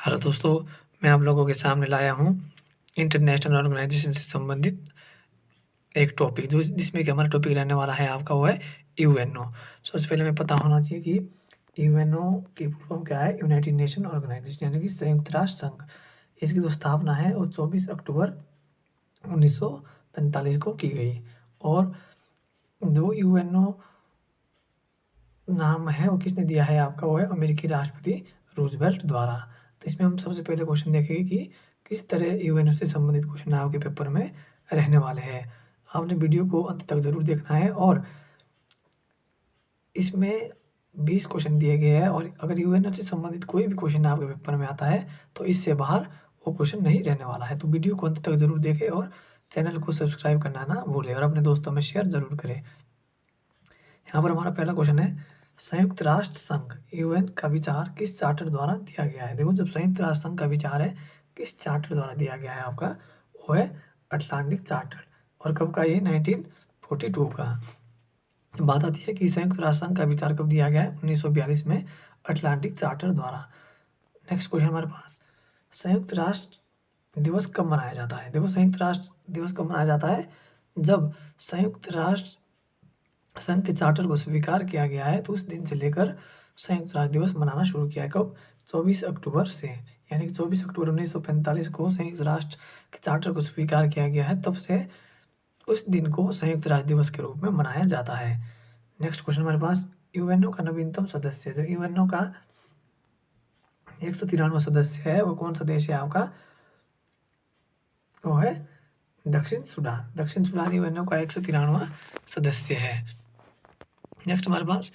Hello दोस्तों, मैं आप लोगों के सामने लाया हूँ इंटरनेशनल ऑर्गेनाइजेशन से संबंधित एक टॉपिक जिसमें कि हमारा टॉपिक रहने वाला है आपका वो है यूएनओ। सबसे पहले हमें पता होना चाहिए कि यूएनओ की फुल फॉर्म क्या है? यूनाइटेड नेशन ऑर्गेनाइजेशन यानी कि संयुक्त राष्ट्र संघ। इसकी जो स्थापना है वो 24 अक्टूबर 1945 को की गई और जो यूएनओ नाम है वो किसने दिया है आपका? वो है अमेरिकी राष्ट्रपति रूजवेल्ट द्वारा। तो इसमें हम सबसे पहले क्वेश्चन देखेंगे कि किस तरह यूएनओ से संबंधित क्वेश्चन आपके पेपर में रहने वाले हैं। आपने वीडियो को अंत तक ज़रूर देखना है और इसमें 20 क्वेश्चन दिए गए हैं और अगर यूएनओ से संबंधित कोई भी क्वेश्चन आपके पेपर में आता है तो इससे बाहर वो क्वेश्चन नहीं रहने वाला है। तो वीडियो को अंत तक ज़रूर देखें और चैनल को सब्सक्राइब करना ना भूलें और अपने दोस्तों में शेयर ज़रूर करें। यहाँ पर हमारा पहला क्वेश्चन है, संयुक्त राष्ट्र संघ यूएन का विचार किस चार्टर द्वारा दिया गया है? देखो, जब संयुक्त राष्ट्र संघ का विचार है किस चार्टर द्वारा दिया गया है आपका? वो है अटलांटिक चार्टर। और कब का? ये 1942 का। बात आती है कि संयुक्त राष्ट्र संघ का विचार कब दिया गया है? 1942 में अटलांटिक चार्टर द्वारा। नेक्स्ट क्वेश्चन हमारे पास, संयुक्त राष्ट्र दिवस कब मनाया जाता है? देखो, संयुक्त राष्ट्र दिवस कब मनाया जाता है? जब संयुक्त राष्ट्र संघ के चार्टर को स्वीकार किया गया है तो उस दिन से लेकर संयुक्त राष्ट्र दिवस मनाना शुरू किया है। कब? 24 अक्टूबर से, यानी कि 24 अक्टूबर 1945 को संयुक्त राष्ट्र के चार्टर को स्वीकार किया गया है, तब से उस दिन को संयुक्त राष्ट्र दिवस के रूप में मनाया जाता है। नेक्स्ट क्वेश्चन हमारे पास, यूएनओ का नवीनतम सदस्य, जो यूएनओ का 193वां सदस्य है वो कौन सा देश है आपका? वो है दक्षिण सूडान। दक्षिण सूडान यूएनओ का 193वां सदस्य है। नेक्स्ट हमारे पास,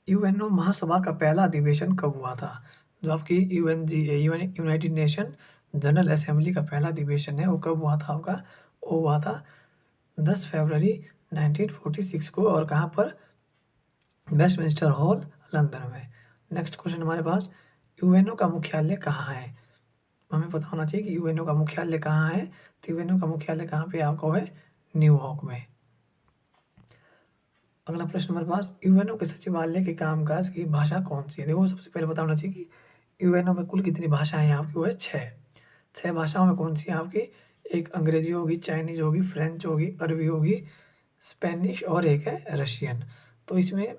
यूएनओ महासभा का पहला अधिवेशन कब हुआ था? जो आपकी UNGA United Nation General assembly का पहला अधिवेशन है वो कब हुआ था आपका? वो हुआ था 10 फरवरी 1946 को और कहाँ पर? वेस्टमिंस्टर हॉल, लंदन में। नेक्स्ट क्वेश्चन हमारे पास, यूएनओ का मुख्यालय कहाँ है? हमें पता होना चाहिए कि यूएनओ का मुख्यालय कहाँ है। तो यूएनओ का मुख्यालय कहाँ पे आपका है? न्यूयॉर्क में। अगला प्रश्न हमारे पास, यूएनओ के सचिवालय के कामकाज की भाषा कौन सी है? देखो, सबसे पहले पता होना चाहिए कि यूएनओ में कुल कितनी भाषाएं हैं आपकी? वो है 6 भाषाओं में कौन सी है आपकी? एक अंग्रेजी होगी, चाइनीज होगी, फ्रेंच होगी, अरबी होगी, स्पेनिश और एक है रशियन। तो इसमें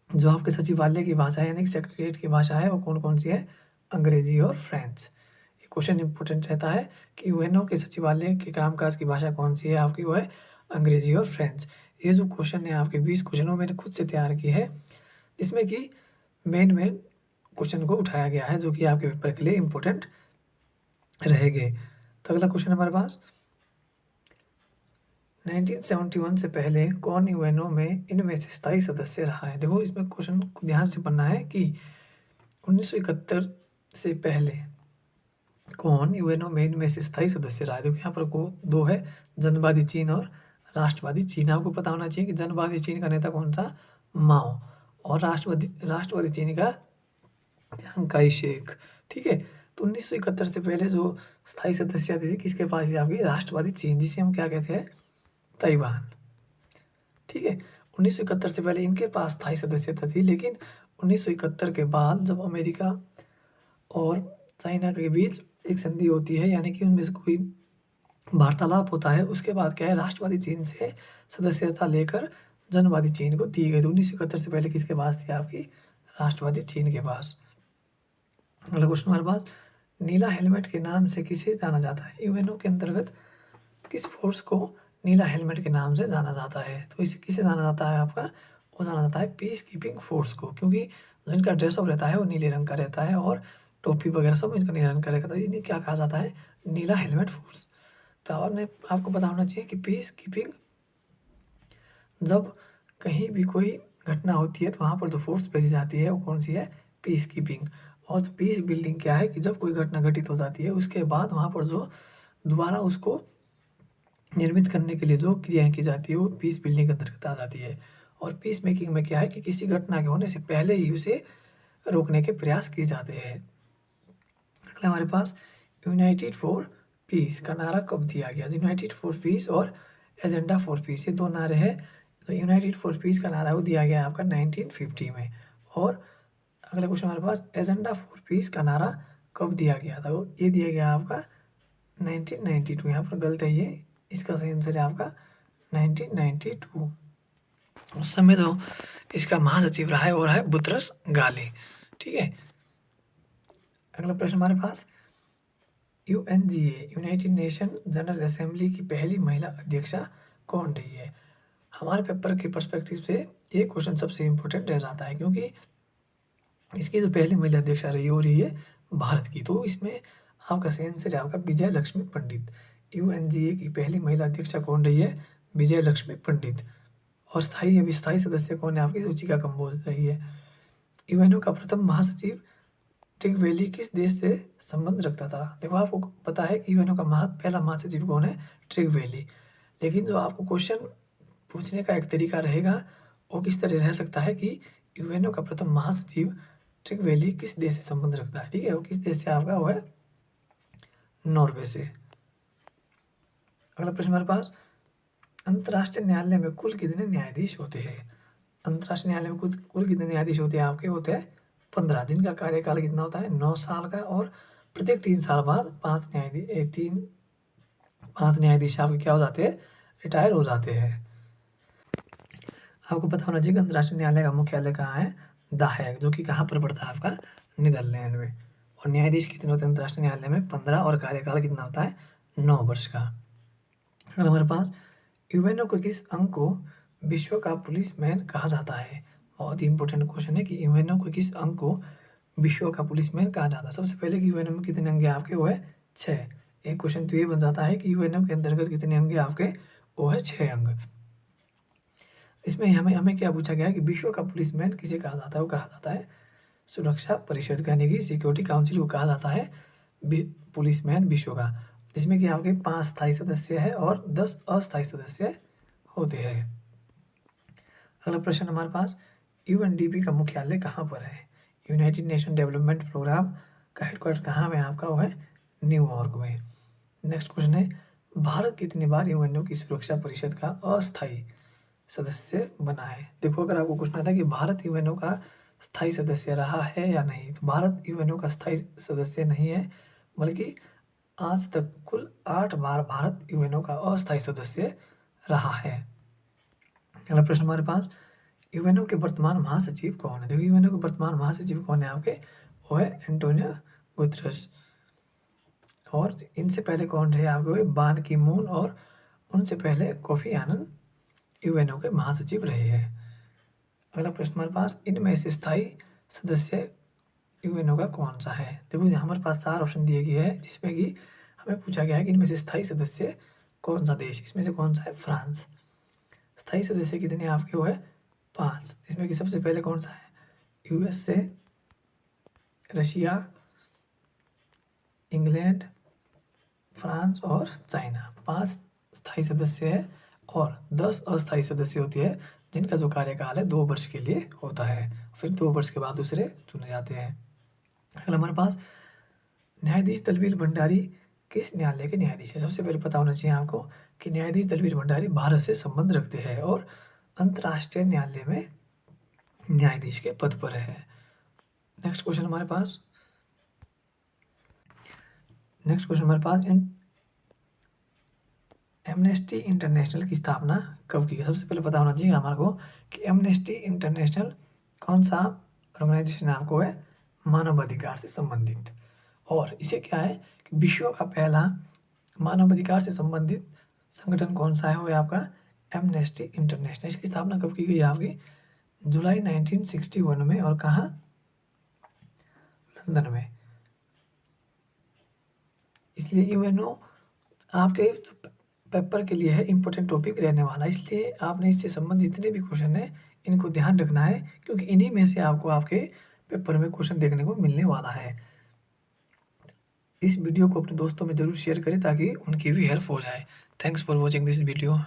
जो आपके सचिवालय की भाषा है यानी कि सेक्रेटरीट की भाषा है वो कौन कौन सी है? अंग्रेजी और फ्रेंच। ये क्वेश्चन इंपॉर्टेंट रहता है कि यूएनओ के सचिवालय के कामकाज की भाषा कौन सी है आपकी? वो है अंग्रेजी और फ्रेंच। ये जो क्वेश्चन है आपके 20 क्वेश्चन वो मैंने खुद से तैयार किए हैं, जिसमें कि मेन क्वेश्चन को उठाया गया है जो कि आपके पेपर के लिए इम्पोर्टेंट रहेंगे। तो अगला क्वेश्चन हमारे पास, 1971 से पहले कौन यूएनओ में इनमें से स्थायी सदस्य रहा है? देखो, इसमें क्वेश्चन को ध्यान से पढ़ना है कि 1971 से पहले कौन यूएनओ में इनमें से स्थायी सदस्य रहा है? देखो, यहाँ पर दो है, जनवादी चीन और राष्ट्रवादी चीन। आपको पता होना चाहिए कि जनवादी चीन का नेता कौन सा? माओ। और राष्ट्रवादी चीन का चियांग काई शेक। ठीक है, तो 1971 से पहले जो स्थायी सदस्य थी किसके पास थी आपकी? राष्ट्रवादी चीन, जिसे हम क्या कहते हैं? ताइवान। ठीक है, 1971 से पहले इनके पास स्थायी सदस्यता थी, लेकिन 1971 के बाद जब अमेरिका और चाइना के बीच एक संधि होती है, यानी कि उनमें से कोई वार्तालाप होता है, उसके बाद क्या है? राष्ट्रवादी चीन से सदस्यता लेकर जनवादी चीन को दी गई। तो 1971 से पहले किसके पास थी आपकी? राष्ट्रवादी चीन के पास। अगला क्वेश्चन हमारे पास, नीला हेलमेट के नाम से किसे जाना जाता है? यूएनओ के अंतर्गत किस फोर्स को नीला हेलमेट के नाम से जाना जाता है? तो इसे किसे जाना जाता है आपका? वो जाना जाता है पीस कीपिंग फोर्स को, क्योंकि जो इनका ड्रेसअप रहता है वो नीले रंग का रहता है और टोपी वगैरह सब इनका नीला रंग का रहेगा। तो इन्हें क्या कहा जाता है? नीला हेलमेट फोर्स। तो आपको पता होना चाहिए कि पीस कीपिंग, जब कहीं भी कोई घटना होती है तो वहाँ पर जो फोर्स भेजी जाती है वो कौन सी है? Peace keeping. और पीस बिल्डिंग क्या है कि जब कोई घटना घटित हो जाती है उसके बाद वहाँ पर जो दोबारा उसको निर्मित करने के लिए जो क्रियाएं की जाती है वो पीस बिल्डिंग के अंतर्गत आ जाती है। और पीस मेकिंग में क्या है कि किसी घटना के होने से पहले ही उसे रोकने के प्रयास किए जाते हैं। अगला हमारे पास, यूनाइटेड फॉर पीस का नारा कब दिया गया? यूनाइटेड फॉर पीस और एजेंडा फॉर पीस, ये दो नारे हैं। तो यूनाइटेड फॉर पीस का नारा वो दिया गया आपका 1950 में और अगला क्वेश्चन हमारे पास, एजेंडा फॉर पीस का नारा कब दिया गया था? ये दिया गया आपका 1992। यहाँ पर गलत है ये, इसका सही आंसर है आपका 1992। उस समय तो इसका महासचिव रहा है वो रहा है बुतरस गाली। ठीक है, अगला प्रश्न हमारे पास, UNGA United Nation General Assembly की पहली महिला अध्यक्षा कौन रही है? हमारे पेपर के पर्सपेक्टिव से ये क्वेश्चन सबसे इम्पोर्टेंट रह जाता है, क्योंकि इसकी जो पहली महिला अध्यक्षा रही हो रही है भारत की। तो इसमें आपका सही आंसर है आपका विजय लक्ष्मी पंडित। यूएनजीए की पहली महिला अध्यक्षा कौन रही है? विजय लक्ष्मी पंडित। और स्थायी सदस्य कौन है आपकी? रुचिका कंबोज रही है। यूएनओ का प्रथम महासचिव ट्रिगवेली किस देश से संबंध रखता था? देखो, आपको पता है कि यूएनओ का पहला महासचिव कौन है? ट्रिगवेली। लेकिन जो आपको क्वेश्चन पूछने का एक तरीका रहेगा वो किस तरह रह सकता है कि यूएनओ का प्रथम महासचिव ट्रिगवेली किस देश से संबंध रखता है? ठीक है, वो किस देश से आपका? वो है नॉर्वे से। अगला प्रश्न हमारे पास, अंतर्राष्ट्रीय न्यायालय में कुल कितने न्यायाधीश होते हैं? अंतर्राष्ट्रीय न्यायालय में कुल कितने न्यायाधीश होते हैं आपके? होते हैं 15, जिनका कार्यकाल कितना होता है? 9 साल का, और प्रत्येक 3 साल बाद 5 न्यायाधीश आपके क्या हो जाते हैं? रिटायर हो जाते हैं। आपको पता होना चाहिए कि अंतर्राष्ट्रीय न्यायालय का मुख्यालय कहाँ है? द हैग, जो कि कहाँ पर पड़ता है आपका? नीदरलैंड में। और न्यायाधीश कितने होते हैं अंतर्राष्ट्रीय न्यायालय में? 15, और कार्यकाल कितना होता है? 9 वर्ष का। अगर हमारे पास, यूएनओ के किस अंग को विश्व का पुलिसमैन कहा जाता है? बहुत ही इंपॉर्टेंट क्वेश्चन है कि यूएनओ के किस अंग को विश्व का पुलिसमैन कहा जाता है? सबसे पहले कि यूएनओ में कितने अंग आपके? वो है 6। एक क्वेश्चन तो ये बन जाता है कि यूएनओ के अंतर्गत कितने अंग आपके? वो है 6 अंग। इसमें हमें क्या पूछा गया है कि विश्व का पुलिसमैन किसे कहा जाता है? वो कहा जाता है सुरक्षा परिषद, यानी कि सिक्योरिटी काउंसिल को कहा जाता है पुलिसमैन विश्व का, जिसमें कि आपके 5 स्थायी सदस्य है और 10 अस्थायी सदस्य होते हैं। अगला प्रश्न हमारे पास, यूएनडीपी का मुख्यालय कहाँ पर है? यूनाइटेड नेशन डेवलपमेंट प्रोग्राम का हेडक्वार्टर कहाँ में आपका? वो है न्यूयॉर्क में। नेक्स्ट क्वेश्चन है, भारत कितनी बार यूएनओ की सुरक्षा परिषद का अस्थायी सदस्य बना है? देखो, अगर आपको पूछना था कि भारत यूएनओ का स्थायी सदस्य रहा है या नहीं, तो भारत यूएनओ का स्थायी सदस्य नहीं है, बल्कि आज तक कुल 8 बार भारत यूएनओ का अस्थायी सदस्य रहा है। अगला प्रश्न हमारे पास, यूएनओ के वर्तमान महासचिव कौन है? देखो, यूएनओ के वर्तमान महासचिव कौन है आपके? वो है एंटोनियो गुतरश। और इनसे पहले कौन रहे आपके? बान की मून, और उनसे पहले कोफी आनंद यूएनओ के महासचिव रहे हैं। अगला प्रश्न हमारे पास, इनमें से स्थायी सदस्य यूएनओ का कौन सा है? देखो, हमारे पास 4 ऑप्शन दिए गए हैं, जिसमें कि हमें पूछा गया है कि इनमें से स्थायी सदस्य कौन सा देश? इसमें से कौन सा है? फ्रांस। स्थायी सदस्य कितने आपके? वो है 5, इसमें कि सबसे पहले कौन सा है? यूएसए, रशिया, इंग्लैंड, फ्रांस और चाइना। 5 स्थायी सदस्य है और 10 अस्थायी सदस्य होती है, जिनका जो कार्यकाल है 2 वर्ष के लिए होता है, फिर 2 वर्ष के बाद दूसरे चुने जाते हैं। अगला हमारे पास, न्यायाधीश दलवीर भंडारी किस न्यायालय के न्यायाधीश है? सबसे पहले पता होना चाहिए आपको कि न्यायाधीश दलवीर भंडारी भारत से संबंध रखते हैं और अंतर्राष्ट्रीय न्यायालय में न्यायाधीश के पद पर है। नेक्स्ट क्वेश्चन हमारे पास, एमनेस्टी इंटरनेशनल की स्थापना कब की? सबसे पहले पता होना चाहिए हमारे को कि एमनेस्टी इंटरनेशनल कौन सा ऑर्गेनाइजेशन आपको है? मानवाधिकार से संबंधित। और इसे क्या है कि विश्व का पहला मानवाधिकार से संबंधित संगठन कौन सा है? वो है आपका एमनेस्टी इंटरनेशनल। इसकी स्थापना कब की गई आपकी? जुलाई 1961 में। और कहाँ? लंदन में। इसलिए यूएनओ आपके पेपर के लिए है इम्पोर्टेंट टॉपिक रहने वाला, इसलिए आपने इससे संबंधित जितने भी क्वेश्चन है इनको ध्यान रखना है, क्योंकि इन्हीं में से आपको आपके पेपर में क्वेश्चन देखने को मिलने वाला है। इस वीडियो को अपने दोस्तों में ज़रूर शेयर करें ताकि उनकी भी हेल्प हो जाए। Thanks for watching this video.